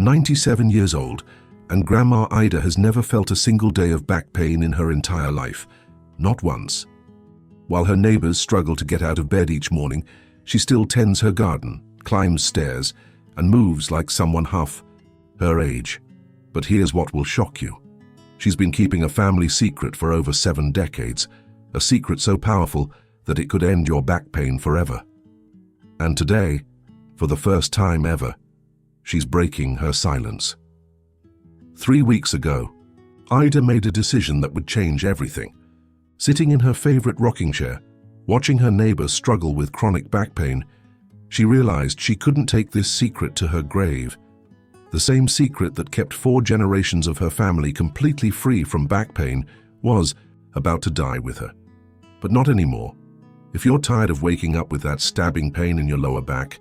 97 years old, and Grandma Ida has never felt a single day of back pain in her entire life. Not once. While her neighbors struggle to get out of bed each morning, she still tends her garden, climbs stairs, and moves like someone half her age. But here's what will shock you. She's been keeping a family secret for over 7 decades, a secret so powerful that it could end your back pain forever. And today, for the first time ever, she's breaking her silence. 3 weeks ago, Ida made a decision that would change everything. Sitting in her favorite rocking chair, watching her neighbor struggle with chronic back pain, she realized she couldn't take this secret to her grave. The same secret that kept 4 generations of her family completely free from back pain was about to die with her. But not anymore. If you're tired of waking up with that stabbing pain in your lower back,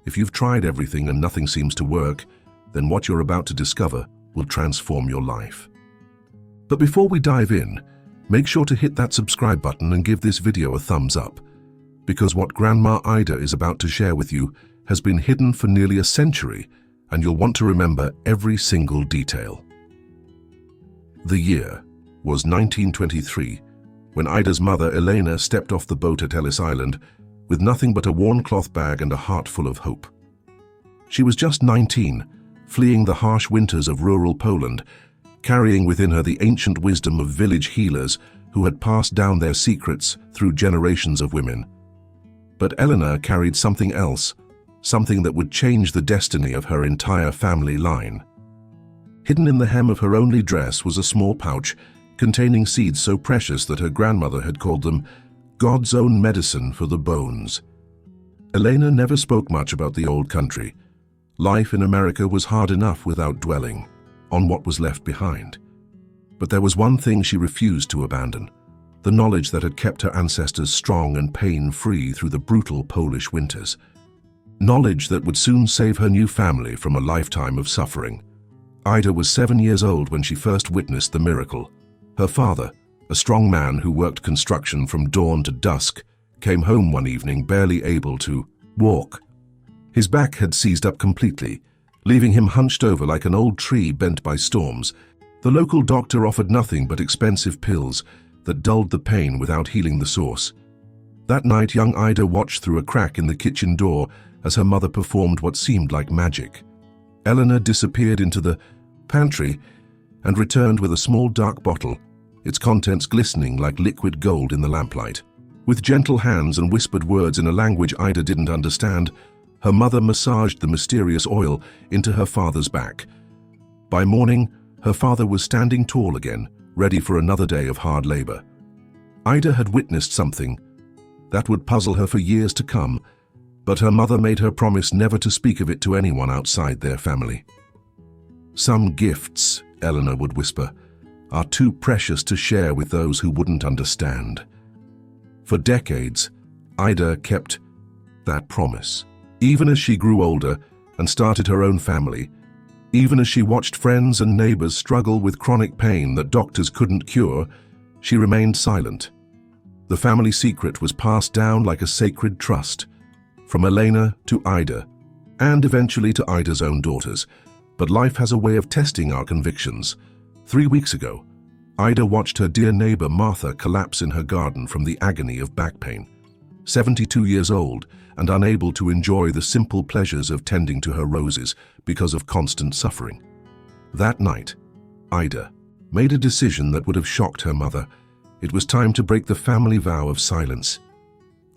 if you've tried everything and nothing seems to work, then what you're about to discover will transform your life. But before we dive in, make sure to hit that subscribe button and give this video a thumbs up, because what Grandma Ida is about to share with you has been hidden for nearly a century, and you'll want to remember every single detail. The year was 1923, when Ida's mother, Elena, stepped off the boat at Ellis Island with nothing but a worn cloth bag and a heart full of hope. She was just 19, fleeing the harsh winters of rural Poland, carrying within her the ancient wisdom of village healers who had passed down their secrets through generations of women. But Elena carried something else, something that would change the destiny of her entire family line. Hidden in the hem of her only dress was a small pouch containing seeds so precious that her grandmother had called them God's own medicine for the bones. Elena never spoke much about the old country. Life in America was hard enough without dwelling on what was left behind. But there was one thing she refused to abandon, the knowledge that had kept her ancestors strong and pain-free through the brutal Polish winters. Knowledge that would soon save her new family from a lifetime of suffering. Ida was 7 years old when she first witnessed the miracle. Her father, a strong man who worked construction from dawn to dusk, came home one evening barely able to walk. His back had seized up completely, leaving him hunched over like an old tree bent by storms. The local doctor offered nothing but expensive pills that dulled the pain without healing the source. That night, young Ida watched through a crack in the kitchen door as her mother performed what seemed like magic. Eleanor disappeared into the pantry and returned with a small dark bottle, its contents glistening like liquid gold in the lamplight. With gentle hands and whispered words in a language Ida didn't understand, her mother massaged the mysterious oil into her father's back. By morning, her father was standing tall again, ready for another day of hard labor. Ida had witnessed something that would puzzle her for years to come, but her mother made her promise never to speak of it to anyone outside their family. "Some gifts," Eleanor would whisper, "are too precious to share with those who wouldn't understand." For decades, Ida kept that promise. Even as she grew older and started her own family, even as she watched friends and neighbors struggle with chronic pain that doctors couldn't cure, she remained silent. The family secret was passed down like a sacred trust, from Elena to Ida, and eventually to Ida's own daughters. But life has a way of testing our convictions. 3 weeks ago, Ida watched her dear neighbor Martha collapse in her garden from the agony of back pain. 72 years old and unable to enjoy the simple pleasures of tending to her roses because of constant suffering. That night, Ida made a decision that would have shocked her mother. It was time to break the family vow of silence.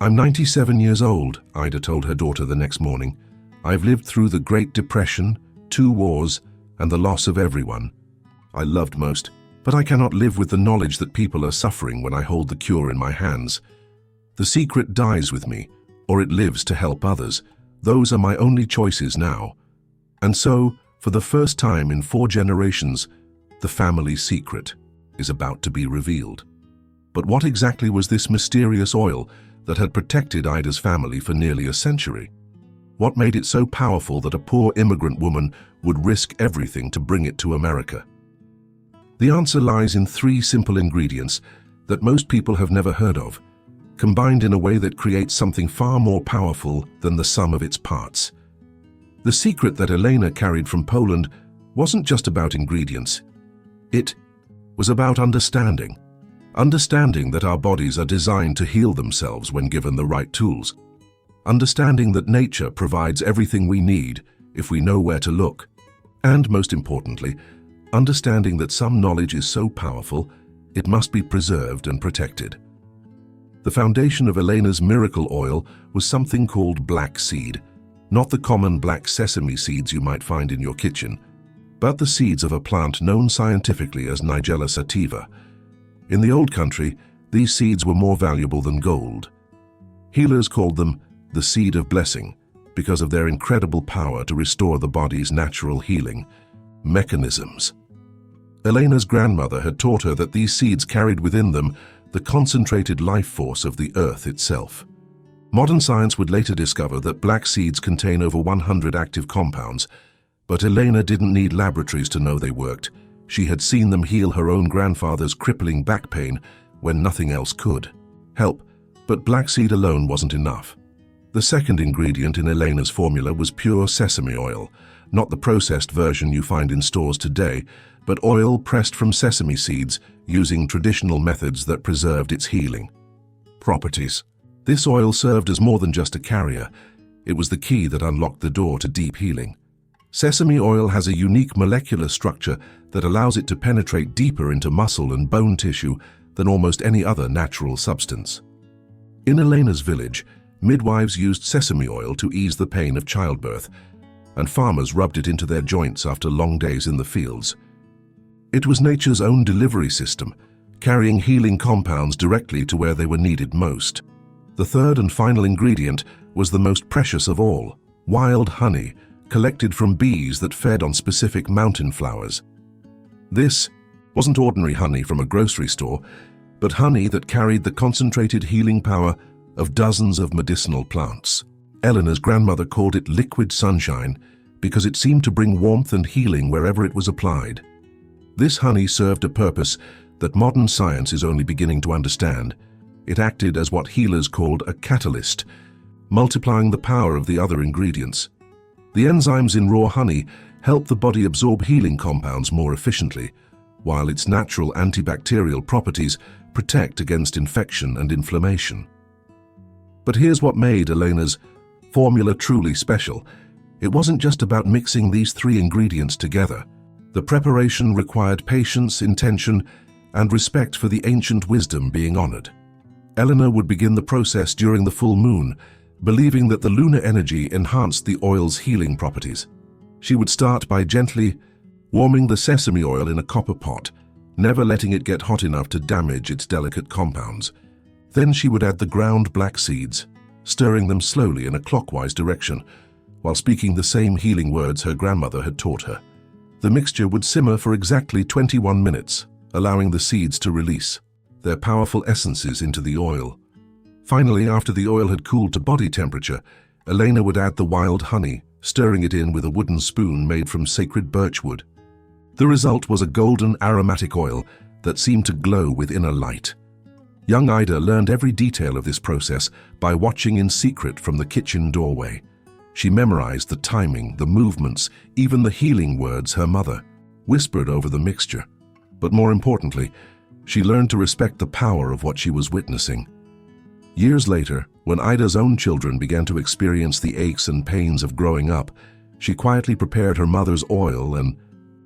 "I'm 97 years old," Ida told her daughter the next morning. "I've lived through the Great Depression, 2 wars, and the loss of everyone I loved most, but I cannot live with the knowledge that people are suffering when I hold the cure in my hands. The secret dies with me, or it lives to help others. Those are my only choices now." And so, for the first time in 4 generations, the family secret is about to be revealed. But what exactly was this mysterious oil that had protected Ida's family for nearly a century? What made it so powerful that a poor immigrant woman would risk everything to bring it to America? The answer lies in 3 simple ingredients that most people have never heard of, combined in a way that creates something far more powerful than the sum of its parts. The secret that Elena carried from Poland wasn't just about ingredients. It was about understanding. Understanding that our bodies are designed to heal themselves when given the right tools. Understanding that nature provides everything we need if we know where to look. And most importantly, understanding that some knowledge is so powerful, it must be preserved and protected. The foundation of Elena's miracle oil was something called black seed, not the common black sesame seeds you might find in your kitchen, but the seeds of a plant known scientifically as Nigella sativa. In the old country, these seeds were more valuable than gold. Healers called them the seed of blessing because of their incredible power to restore the body's natural healing mechanisms. Elena's grandmother had taught her that these seeds carried within them the concentrated life force of the earth itself. Modern science would later discover that black seeds contain over 100 active compounds, but Elena didn't need laboratories to know they worked. She had seen them heal her own grandfather's crippling back pain when nothing else could help, but black seed alone wasn't enough. The second ingredient in Elena's formula was pure sesame oil, not the processed version you find in stores today, but oil pressed from sesame seeds using traditional methods that preserved its healing properties. This oil served as more than just a carrier. It was the key that unlocked the door to deep healing. Sesame oil has a unique molecular structure that allows it to penetrate deeper into muscle and bone tissue than almost any other natural substance. In Elena's village, midwives used sesame oil to ease the pain of childbirth, and farmers rubbed it into their joints after long days in the fields. It was nature's own delivery system, carrying healing compounds directly to where they were needed most. The third and final ingredient was the most precious of all, wild honey, collected from bees that fed on specific mountain flowers. This wasn't ordinary honey from a grocery store, but honey that carried the concentrated healing power of dozens of medicinal plants. Eleanor's grandmother called it liquid sunshine because it seemed to bring warmth and healing wherever it was applied. This honey served a purpose that modern science is only beginning to understand. It acted as what healers called a catalyst, multiplying the power of the other ingredients. The enzymes in raw honey help the body absorb healing compounds more efficiently, while its natural antibacterial properties protect against infection and inflammation. But here's what made Elena's formula truly special. It wasn't just about mixing these three ingredients together. The preparation required patience, intention, and respect for the ancient wisdom being honored. Eleanor would begin the process during the full moon, believing that the lunar energy enhanced the oil's healing properties. She would start by gently warming the sesame oil in a copper pot, never letting it get hot enough to damage its delicate compounds. Then she would add the ground black seeds, stirring them slowly in a clockwise direction, while speaking the same healing words her grandmother had taught her. The mixture would simmer for exactly 21 minutes, allowing the seeds to release their powerful essences into the oil. Finally, after the oil had cooled to body temperature, Elena would add the wild honey, stirring it in with a wooden spoon made from sacred birchwood. The result was a golden aromatic oil that seemed to glow with inner light. Young Ida learned every detail of this process by watching in secret from the kitchen doorway. She memorized the timing, the movements, even the healing words her mother whispered over the mixture. But more importantly, she learned to respect the power of what she was witnessing. Years later, when Ida's own children began to experience the aches and pains of growing up, she quietly prepared her mother's oil and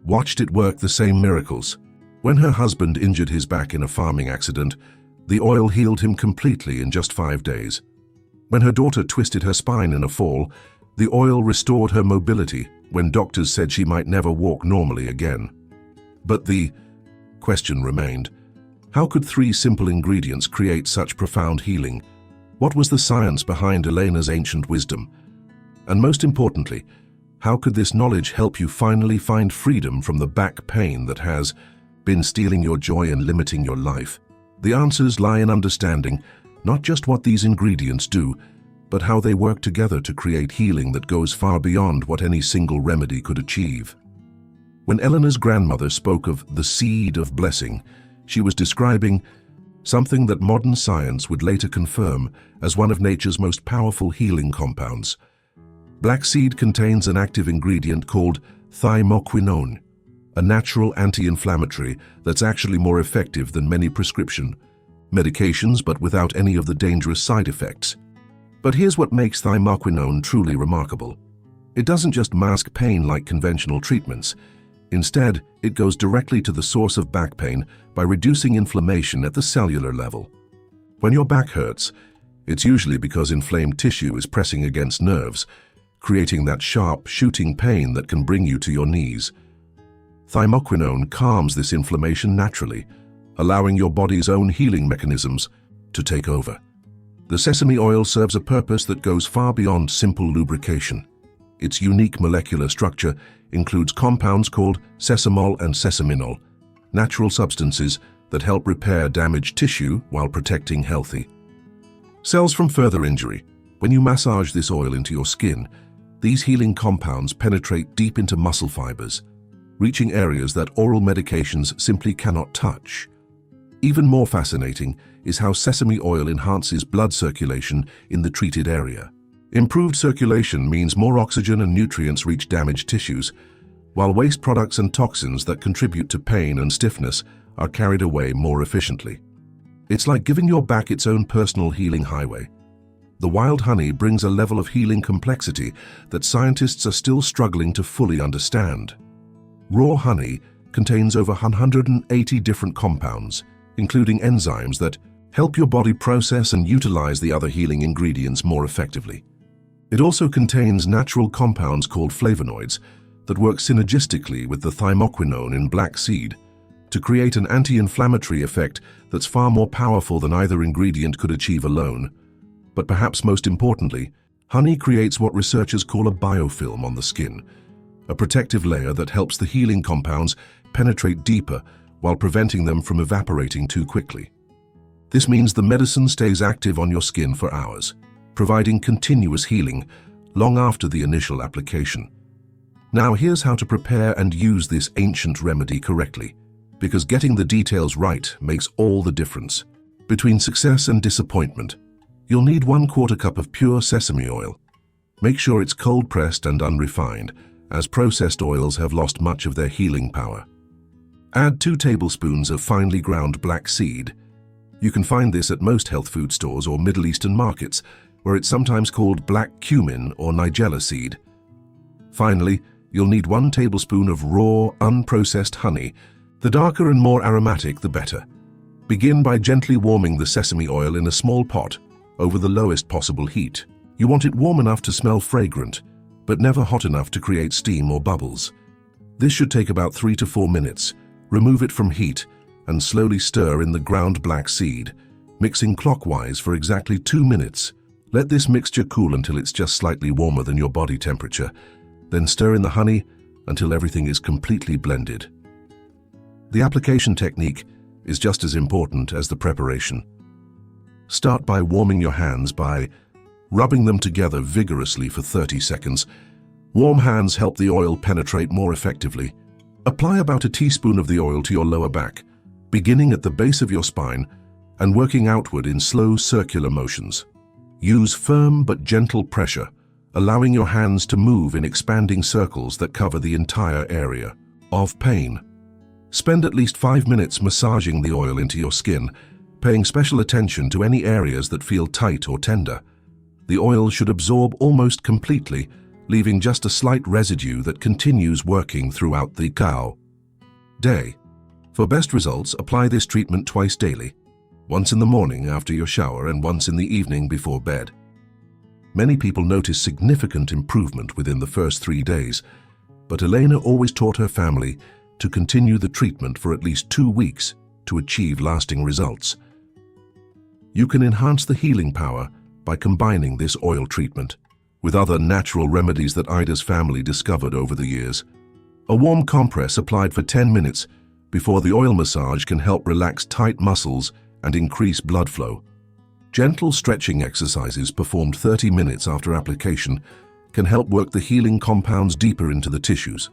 watched it work the same miracles. When her husband injured his back in a farming accident, the oil healed him completely in just 5 days. When her daughter twisted her spine in a fall, the oil restored her mobility when doctors said she might never walk normally again. But the question remained: how could 3 simple ingredients create such profound healing? What was the science behind Elena's ancient wisdom? And most importantly, how could this knowledge help you finally find freedom from the back pain that has been stealing your joy and limiting your life? The answers lie in understanding not just what these ingredients do, but how they work together to create healing that goes far beyond what any single remedy could achieve. When Eleanor's grandmother spoke of the seed of blessing, she was describing something that modern science would later confirm as one of nature's most powerful healing compounds. Black seed contains an active ingredient called thymoquinone, a natural anti-inflammatory that's actually more effective than many prescription medications but without any of the dangerous side effects. But here's what makes thymoquinone truly remarkable. It doesn't just mask pain like conventional treatments. Instead, it goes directly to the source of back pain by reducing inflammation at the cellular level. When your back hurts, it's usually because inflamed tissue is pressing against nerves, creating that sharp, shooting pain that can bring you to your knees. Thymoquinone calms this inflammation naturally, allowing your body's own healing mechanisms to take over. The sesame oil serves a purpose that goes far beyond simple lubrication. Its unique molecular structure includes compounds called sesamol and sesaminol, natural substances that help repair damaged tissue while protecting healthy cells from further injury. When you massage this oil into your skin, these healing compounds penetrate deep into muscle fibers, reaching areas that oral medications simply cannot touch. Even more fascinating is how sesame oil enhances blood circulation in the treated area. Improved circulation means more oxygen and nutrients reach damaged tissues, while waste products and toxins that contribute to pain and stiffness are carried away more efficiently. It's like giving your back its own personal healing highway. The wild honey brings a level of healing complexity that scientists are still struggling to fully understand. Raw honey contains over 180 different compounds, including enzymes that help your body process and utilize the other healing ingredients more effectively. It also contains natural compounds called flavonoids that work synergistically with the thymoquinone in black seed to create an anti-inflammatory effect that's far more powerful than either ingredient could achieve alone. But perhaps most importantly, honey creates what researchers call a biofilm on the skin, a protective layer that helps the healing compounds penetrate deeper while preventing them from evaporating too quickly. This means the medicine stays active on your skin for hours, providing continuous healing long after the initial application. Now here's how to prepare and use this ancient remedy correctly, because getting the details right makes all the difference. Between success and disappointment, you'll need 1/4 cup of pure sesame oil. Make sure it's cold-pressed and unrefined, as processed oils have lost much of their healing power. Add 2 tablespoons of finely ground black seed. You can find this at most health food stores or Middle Eastern markets, where it's sometimes called black cumin or nigella seed. Finally, you'll need 1 tablespoon of raw, unprocessed honey. The darker and more aromatic, the better. Begin by gently warming the sesame oil in a small pot over the lowest possible heat. You want it warm enough to smell fragrant, but never hot enough to create steam or bubbles. This should take about 3 to 4 minutes. Remove it from heat and slowly stir in the ground black seed, mixing clockwise for exactly 2 minutes. Let this mixture cool until it's just slightly warmer than your body temperature. Then stir in the honey until everything is completely blended. The application technique is just as important as the preparation. Start by warming your hands by rubbing them together vigorously for 30 seconds. Warm hands help the oil penetrate more effectively. Apply about a teaspoon of the oil to your lower back, beginning at the base of your spine and working outward in slow circular motions. Use firm but gentle pressure, allowing your hands to move in expanding circles that cover the entire area of pain. Spend at least 5 minutes massaging the oil into your skin, paying special attention to any areas that feel tight or tender. The oil should absorb almost completely, leaving just a slight residue that continues working throughout the day. For best results, apply this treatment twice daily, once in the morning after your shower and once in the evening before bed. Many people notice significant improvement within the first 3 days, but Elena always taught her family to continue the treatment for at least 2 weeks to achieve lasting results. You can enhance the healing power by combining this oil treatment with other natural remedies that Ida's family discovered over the years. A warm compress applied for 10 minutes before the oil massage can help relax tight muscles and increase blood flow. Gentle stretching exercises performed 30 minutes after application can help work the healing compounds deeper into the tissues.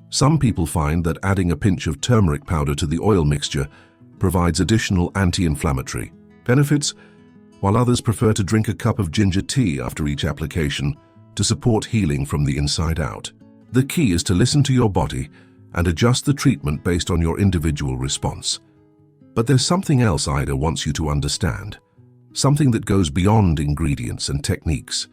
Some people find that adding a pinch of turmeric powder to the oil mixture provides additional anti-inflammatory benefits, while others prefer to drink a cup of ginger tea after each application to support healing from the inside out. The key is to listen to your body and adjust the treatment based on your individual response. But there's something else Ida wants you to understand. Something that goes beyond ingredients and techniques.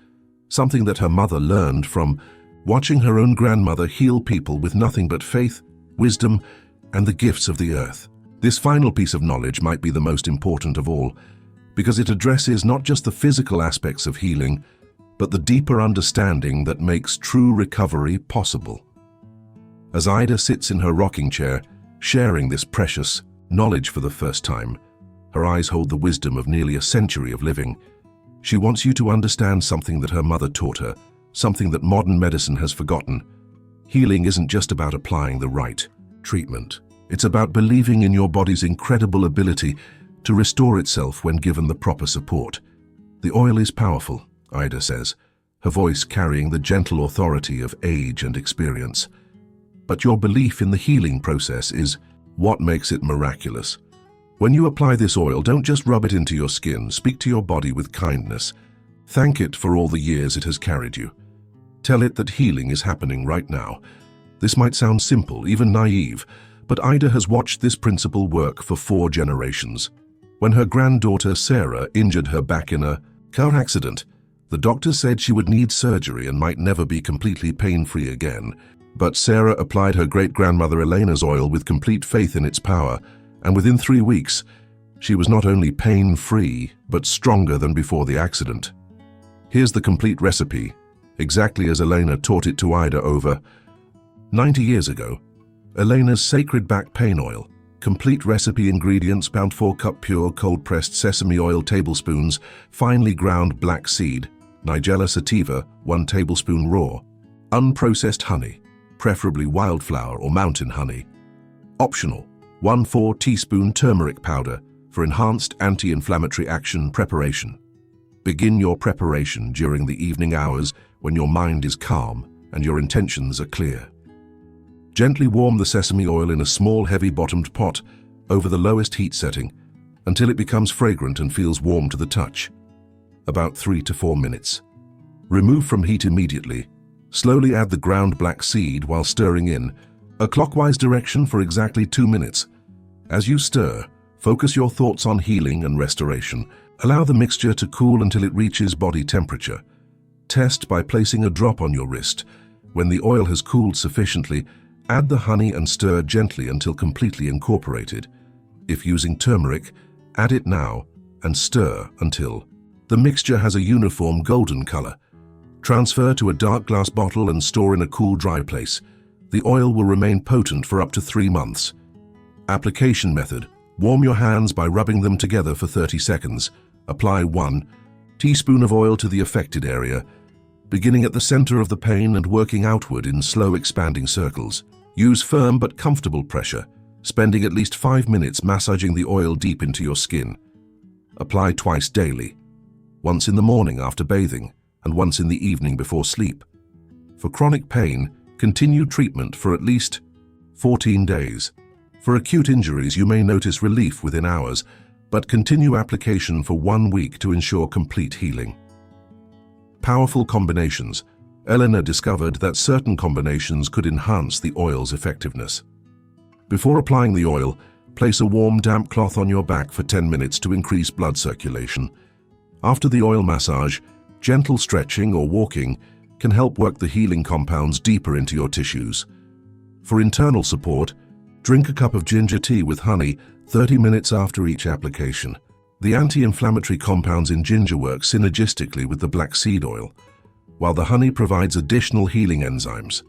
Something that her mother learned from watching her own grandmother heal people with nothing but faith, wisdom, and the gifts of the earth. This final piece of knowledge might be the most important of all, because it addresses not just the physical aspects of healing, but the deeper understanding that makes true recovery possible. As Ida sits in her rocking chair, sharing this precious knowledge for the first time, her eyes hold the wisdom of nearly a century of living. She wants you to understand something that her mother taught her, something that modern medicine has forgotten. Healing isn't just about applying the right treatment. It's about believing in your body's incredible ability to restore itself when given the proper support. The oil is powerful, Ida says, her voice carrying the gentle authority of age and experience. But your belief in the healing process is what makes it miraculous. When you apply this oil, don't just rub it into your skin. Speak to your body with kindness. Thank it for all the years it has carried you. Tell it that healing is happening right now. This might sound simple, even naive, but Ida has watched this principle work for 4 generations. When her granddaughter Sarah injured her back in a car accident, the doctor said she would need surgery and might never be completely pain-free again. But Sarah applied her great-grandmother Elena's oil with complete faith in its power, and within 3 weeks, she was not only pain-free, but stronger than before the accident. Here's the complete recipe, exactly as Elena taught it to Ida over 90 years ago. Elena's sacred back pain oil. Complete recipe ingredients: pound 4-cup pure cold-pressed sesame oil tablespoons, finely ground black seed, Nigella sativa 1 tablespoon raw, unprocessed honey, preferably wildflower or mountain honey. Optional: 1/4 teaspoon turmeric powder for enhanced anti-inflammatory action. Preparation. Begin your preparation during the evening hours when your mind is calm and your intentions are clear. Gently warm the sesame oil in a small heavy-bottomed pot over the lowest heat setting until it becomes fragrant and feels warm to the touch. About 3 to 4 minutes. Remove from heat immediately. Slowly add the ground black seed while stirring in a clockwise direction for exactly 2 minutes. As you stir, focus your thoughts on healing and restoration. Allow the mixture to cool until it reaches body temperature. Test by placing a drop on your wrist. When the oil has cooled sufficiently, add the honey and stir gently until completely incorporated. If using turmeric, add it now and stir until the mixture has a uniform golden color. Transfer to a dark glass bottle and store in a cool, dry place. The oil will remain potent for up to 3 months. Application method: warm your hands by rubbing them together for 30 seconds. Apply 1 teaspoon of oil to the affected area, beginning at the center of the pain and working outward in slow expanding circles. Use firm but comfortable pressure, spending at least 5 minutes massaging the oil deep into your skin. Apply twice daily, once in the morning after bathing and once in the evening before sleep. For chronic pain, continue treatment for at least 14 days. For acute injuries, you may notice relief within hours, but continue application for 1 week to ensure complete healing. Powerful combinations. Elena discovered that certain combinations could enhance the oil's effectiveness. Before applying the oil, place a warm, damp cloth on your back for 10 minutes to increase blood circulation. After the oil massage, gentle stretching or walking can help work the healing compounds deeper into your tissues. For internal support, drink a cup of ginger tea with honey 30 minutes after each application. The anti-inflammatory compounds in ginger work synergistically with the black seed oil, while the honey provides additional healing enzymes.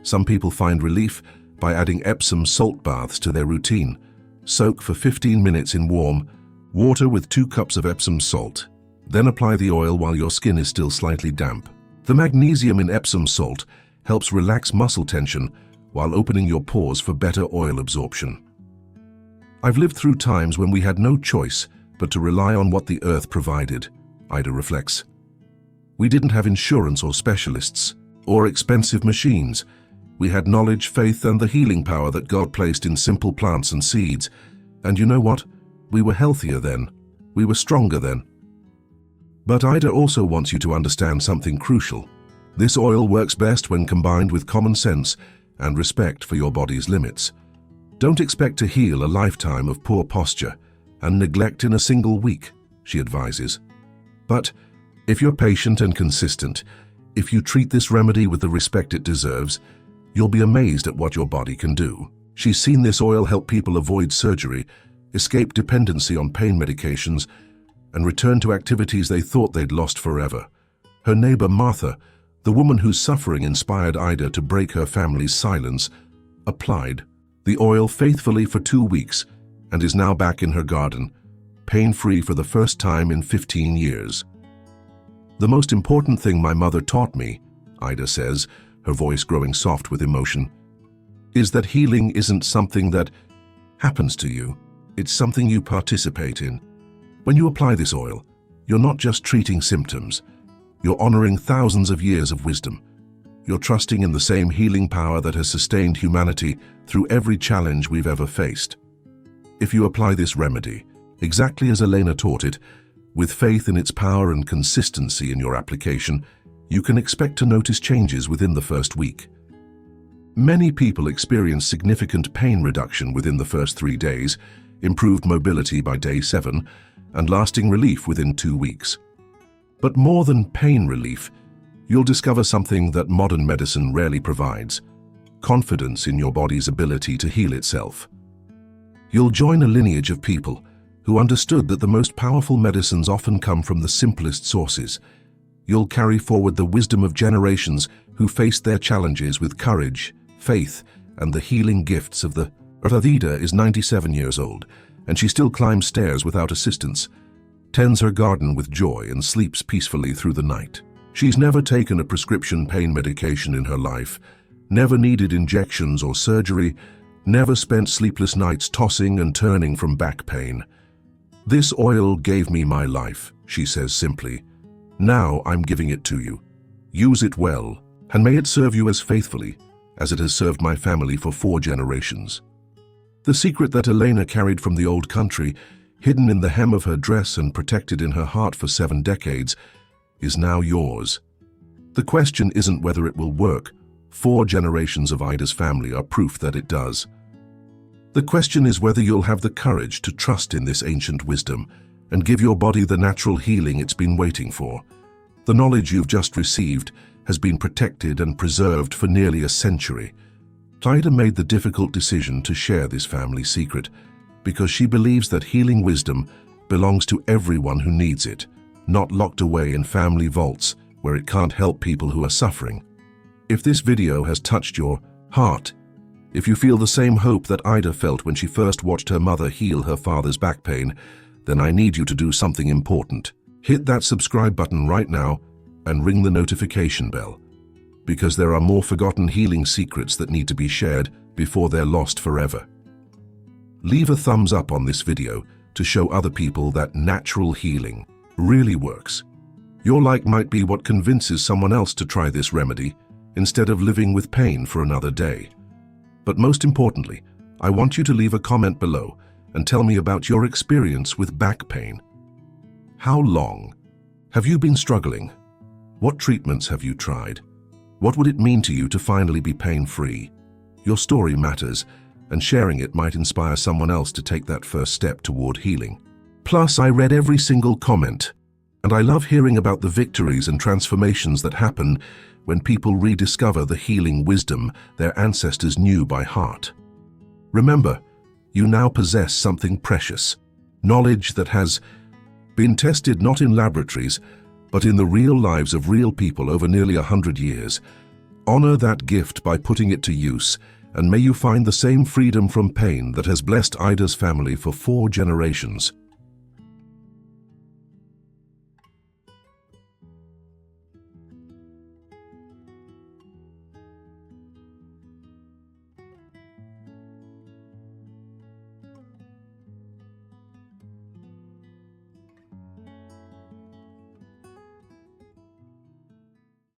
Some people find relief by adding Epsom salt baths to their routine. Soak for 15 minutes in warm water with 2 cups of Epsom salt. Then apply the oil while your skin is still slightly damp. The magnesium in Epsom salt helps relax muscle tension while opening your pores for better oil absorption. I've lived through times when we had no choice but to rely on what the earth provided, Ida reflects. We didn't have insurance or specialists or expensive machines. We had knowledge, faith, and the healing power that God placed in simple plants and seeds. And you know what? We were healthier then. We were stronger then. But Ida also wants you to understand something crucial. This oil works best when combined with common sense and respect for your body's limits. Don't expect to heal a lifetime of poor posture and neglect in a single week, she advises. But if you're patient and consistent, if you treat this remedy with the respect it deserves, you'll be amazed at what your body can do. She's seen this oil help people avoid surgery, escape dependency on pain medications, and return to activities they thought they'd lost forever. Her neighbor Martha, the woman whose suffering inspired Ida to break her family's silence, applied the oil faithfully for 2 weeks and is now back in her garden, pain-free for the first time in 15 years. The most important thing my mother taught me, Ida says, her voice growing soft with emotion, is that healing isn't something that happens to you. It's something you participate in. When you apply this oil, you're not just treating symptoms. You're honoring thousands of years of wisdom. You're trusting in the same healing power that has sustained humanity through every challenge we've ever faced. If you apply this remedy, exactly as Elena taught it, with faith in its power and consistency in your application, you can expect to notice changes within the first week. Many people experience significant pain reduction within the first 3 days, improved mobility by day 7, and lasting relief within 2 weeks. But more than pain relief, you'll discover something that modern medicine rarely provides: confidence in your body's ability to heal itself. You'll join a lineage of people who understood that the most powerful medicines often come from the simplest sources. You'll carry forward the wisdom of generations who faced their challenges with courage, faith, and the healing gifts of the earth. Ida is 97 years old, and she still climbs stairs without assistance, tends her garden with joy, and sleeps peacefully through the night. She's never taken a prescription pain medication in her life, never needed injections or surgery, never spent sleepless nights tossing and turning from back pain. "This oil gave me my life," she says simply. "Now I'm giving it to you. Use it well, and may it serve you as faithfully as it has served my family for 4 generations." The secret that Elena carried from the old country, hidden in the hem of her dress and protected in her heart for 7 decades, is now yours. The question isn't whether it will work. 4 generations of Ida's family are proof that it does. The question is whether you'll have the courage to trust in this ancient wisdom and give your body the natural healing it's been waiting for. The knowledge you've just received has been protected and preserved for nearly a century. Ida made the difficult decision to share this family secret because she believes that healing wisdom belongs to everyone who needs it, not locked away in family vaults where it can't help people who are suffering. If this video has touched your heart, if you feel the same hope that Ida felt when she first watched her mother heal her father's back pain, then I need you to do something important. Hit that subscribe button right now and ring the notification bell, because there are more forgotten healing secrets that need to be shared before they're lost forever. Leave a thumbs up on this video to show other people that natural healing really works. Your like might be what convinces someone else to try this remedy instead of living with pain for another day. But most importantly, I want you to leave a comment below and tell me about your experience with back pain. How long have you been struggling? What treatments have you tried? What would it mean to you to finally be pain-free? Your story matters, and sharing it might inspire someone else to take that first step toward healing. Plus, I read every single comment, and I love hearing about the victories and transformations that happen when people rediscover the healing wisdom their ancestors knew by heart. Remember, you now possess something precious, knowledge that has been tested not in laboratories, but in the real lives of real people over nearly 100 years. Honor that gift by putting it to use, and may you find the same freedom from pain that has blessed Ida's family for 4 generations.